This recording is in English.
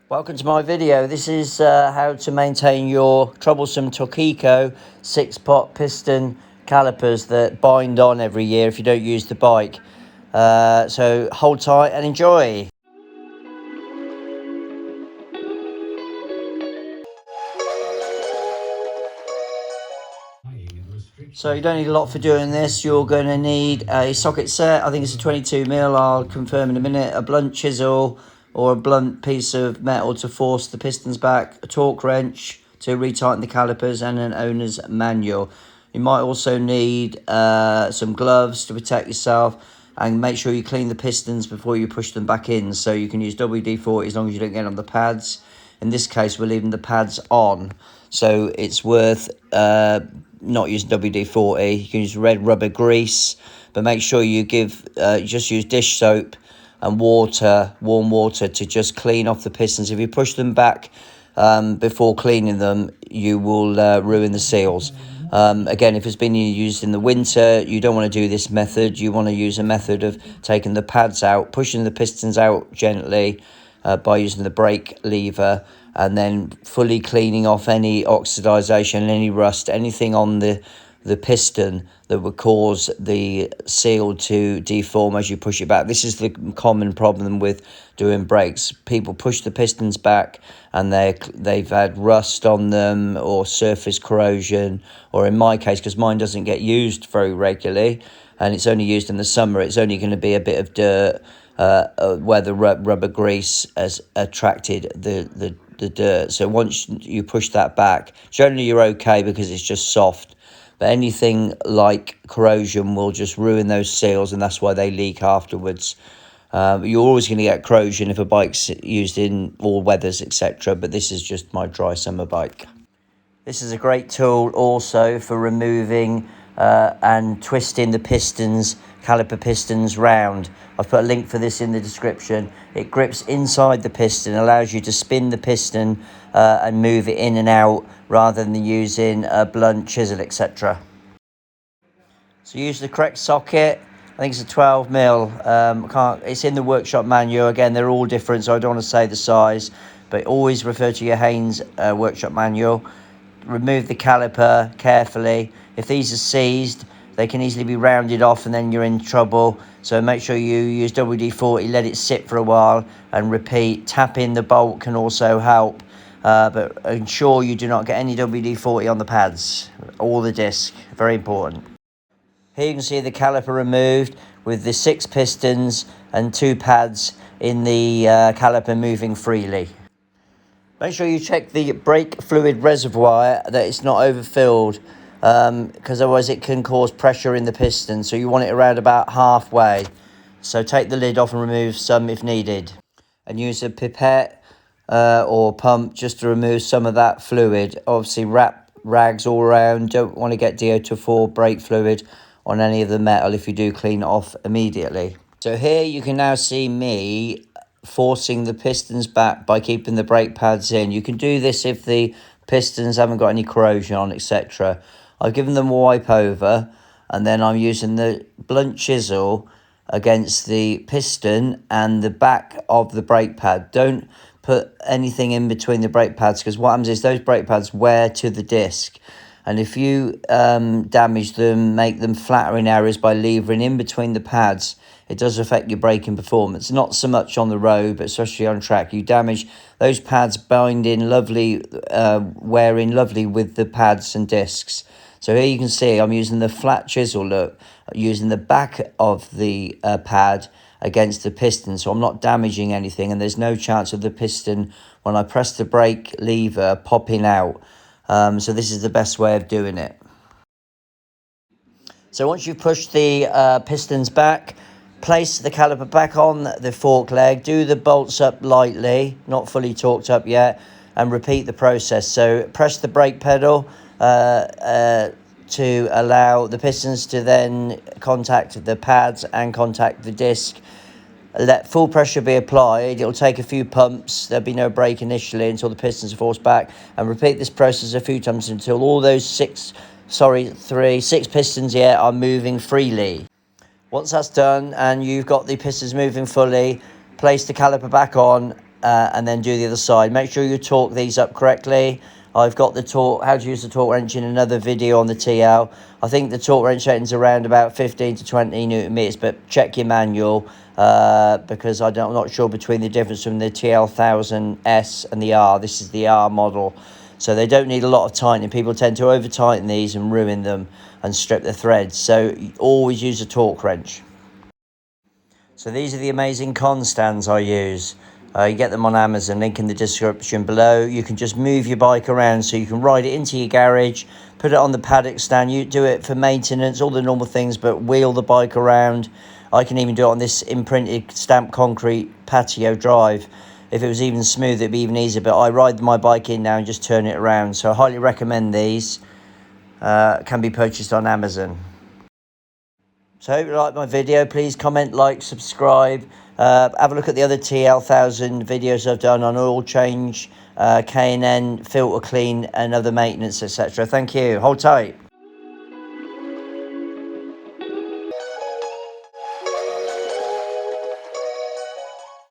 Welcome to my video. This is how to maintain your troublesome Tokico 6-pot piston calipers that bind on every year if you don't use the bike. So hold tight and enjoy. So you don't need a lot for doing this. You're going to need a socket set. I think it's a 22mm. I'll confirm in a minute. A blunt chisel or a blunt piece of metal to force the pistons back, a torque wrench to retighten the calipers, and an owner's manual. You might also need some gloves to protect yourself, and make sure you clean the pistons before you push them back in. So you can use WD-40 as long as you don't get on the pads. In this case, we're leaving the pads on, so it's worth not using WD-40. You can use red rubber grease, but make sure you just use dish soap and water, warm water, to just clean off the pistons. If you push them back before cleaning them, you will ruin the seals. Again, if it's been used in the winter, you don't want to do this method. You want to use a method of taking the pads out, pushing the pistons out gently by using the brake lever, and then fully cleaning off any oxidization, any rust, anything on the piston that would cause the seal to deform as you push it back. This is the common problem with doing brakes. People push the pistons back and they've had rust on them or surface corrosion, or in my case, because mine doesn't get used very regularly and it's only used in the summer, it's only going to be a bit of dirt where the rubber grease has attracted the dirt. So once you push that back, generally you're okay because it's just soft. But anything like corrosion will just ruin those seals, and that's why they leak afterwards. You're always going to get corrosion if a bike's used in all weathers, etc. But this is just my dry summer bike. This is a great tool also for removing and twisting the pistons, caliper pistons round. I've put a link for this in the description. It grips inside the piston, allows you to spin the piston and move it in and out rather than using a blunt chisel, etc. So use the correct socket. I think it's a 12mm. It's in the workshop manual. Again, they're all different, so I don't want to say the size, but always refer to your Haines workshop manual. Remove the caliper carefully. If these are seized, they can easily be rounded off and then you're in trouble. So make sure you use WD-40, let it sit for a while and repeat. Tapping the bolt can also help, but ensure you do not get any WD-40 on the pads or the disc. Very important. Here you can see the caliper removed with the 6 pistons and 2 pads in the caliper moving freely. Make sure you check the brake fluid reservoir that it's not overfilled, because otherwise it can cause pressure in the piston. So you want it around about halfway. So take the lid off and remove some if needed. And use a pipette or pump just to remove some of that fluid. Obviously wrap rags all around. Don't want to get DO24 brake fluid on any of the metal if you do clean it off immediately. So here you can now see me forcing the pistons back by keeping the brake pads in. You can do this if the pistons haven't got any corrosion on, etc. I've given them a wipe over, and then I'm using the blunt chisel against the piston and the back of the brake pad. Don't put anything in between the brake pads, because what happens is those brake pads wear to the disc, and if you damage them, make them flatter in areas by levering in between the pads, it does affect your braking performance. Not so much on the road, but especially on track. You damage those pads, bind in lovely, wear in lovely with the pads and discs. So here you can see I'm using the flat chisel look, using the back of the pad against the piston, so I'm not damaging anything, and there's no chance of the piston, when I press the brake lever, popping out. So this is the best way of doing it. So once you've pushed the pistons back, place the caliper back on the fork leg, do the bolts up lightly, not fully torqued up yet, and repeat the process. So press the brake pedal to allow the pistons to then contact the pads and contact the disc. Let full pressure be applied. It'll take a few pumps. There'll be no brake initially until the pistons are forced back, and repeat this process a few times until all those six pistons here are moving freely. Once that's done and you've got the pistons moving fully, place the caliper back on and then do the other side. Make sure you torque these up correctly. I've got the torque, how to use the torque wrench in another video on the TL. I think the torque wrench setting's around about 15 to 20 Newton meters, but check your manual because I'm not sure between the difference from the TL1000S and the R. This is the R model. So they don't need a lot of tightening. People tend to over tighten these and ruin them and strip the threads. So always use a torque wrench. So these are the amazing Constands I use. You get them on Amazon, link in the description below. You can just move your bike around, so you can ride it into your garage, put it on the paddock stand. You do it for maintenance, all the normal things, but wheel the bike around. I can even do it on this imprinted stamped concrete patio drive. If it was even smooth, it'd be even easier, but I ride my bike in now and just turn it around. So I highly recommend these. Can be purchased on Amazon. So I hope you like my video. Please comment, like, subscribe. Have a look at the other TL1000 videos I've done on oil change, K&N, filter clean and other maintenance, etc. Thank you. Hold tight.